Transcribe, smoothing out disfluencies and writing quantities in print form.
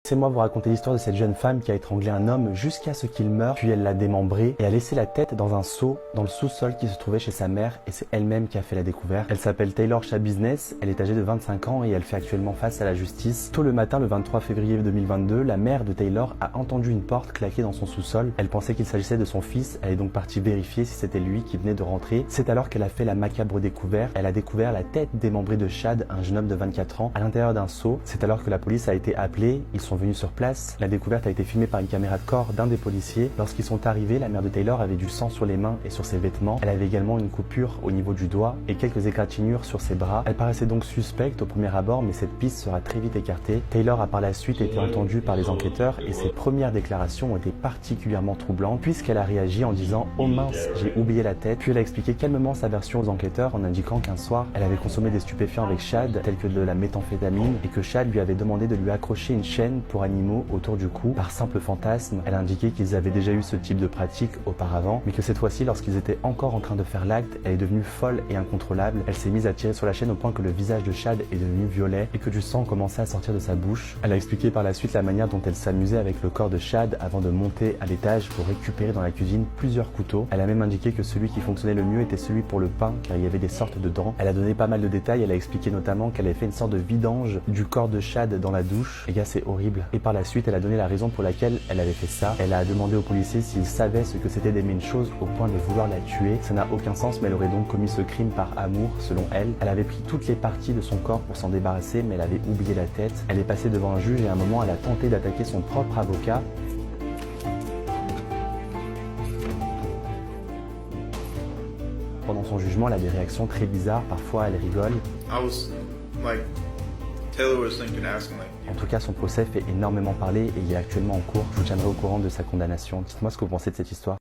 Laissez-moi vous raconter l'histoire de cette jeune femme qui a étranglé un homme jusqu'à ce qu'il meure, puis elle l'a démembré et a laissé la tête dans un seau dans le sous-sol qui se trouvait chez sa mère et c'est elle-même qui a fait la découverte. Elle s'appelle Taylor Schabusiness, elle est âgée de 25 ans et elle fait actuellement face à la justice. Tôt le matin, le 23 février 2022, la mère de Taylor a entendu une porte claquer dans son sous-sol. Elle pensait qu'il s'agissait de son fils, elle est donc partie vérifier si c'était lui qui venait de rentrer. C'est alors qu'elle a fait la macabre découverte. Elle a découvert la tête démembrée de Chad, un jeune homme de 24 ans, à l'intérieur d'un seau. C'est alors que la police a été appelée, ils sont venus sur place. La découverte a été filmée par une caméra de corps d'un des policiers. Lorsqu'ils sont arrivés, la mère de Taylor avait du sang sur les mains et sur ses vêtements. Elle avait également une coupure au niveau du doigt et quelques égratignures sur ses bras. Elle paraissait donc suspecte au premier abord, mais cette piste sera très vite écartée. Taylor a par la suite été entendue par les enquêteurs et ses premières déclarations ont été particulièrement troublantes puisqu'elle a réagi en disant « Oh mince, j'ai oublié la tête ». Puis elle a expliqué calmement sa version aux enquêteurs en indiquant qu'un soir, elle avait consommé des stupéfiants avec Chad, tels que de la méthamphétamine, et que Chad lui avait demandé de lui accrocher une chaîne pour animaux autour du cou. Par simple fantasme, elle a indiqué qu'ils avaient déjà eu ce type de pratique auparavant, mais que cette fois-ci, lorsqu'ils étaient encore en train de faire l'acte, elle est devenue folle et incontrôlable. Elle s'est mise à tirer sur la chaîne au point que le visage de Chad est devenu violet et que du sang commençait à sortir de sa bouche. Elle a expliqué par la suite la manière dont elle s'amusait avec le corps de Chad avant de monter à l'étage pour récupérer dans la cuisine plusieurs couteaux. Elle a même indiqué que celui qui fonctionnait le mieux était celui pour le pain car il y avait des sortes de dents. Elle a donné pas mal de détails, elle a expliqué notamment qu'elle avait fait une sorte de vidange du corps de Chad dans la douche. Les gars, c'est horrible. Et par la suite, elle a donné la raison pour laquelle elle avait fait ça. Elle a demandé aux policiers s'ils savaient ce que c'était d'aimer une chose au point de vouloir la tuer. Ça n'a aucun sens, mais elle aurait donc commis ce crime par amour, selon elle. Elle avait pris toutes les parties de son corps pour s'en débarrasser, mais elle avait oublié la tête. Elle est passée devant un juge et à un moment, elle a tenté d'attaquer son propre avocat. Pendant son jugement, elle a des réactions très bizarres. Parfois, elle rigole. En tout cas, son procès fait énormément parler et il est actuellement en cours. Je vous tiendrai au courant de sa condamnation. Dites-moi ce que vous pensez de cette histoire.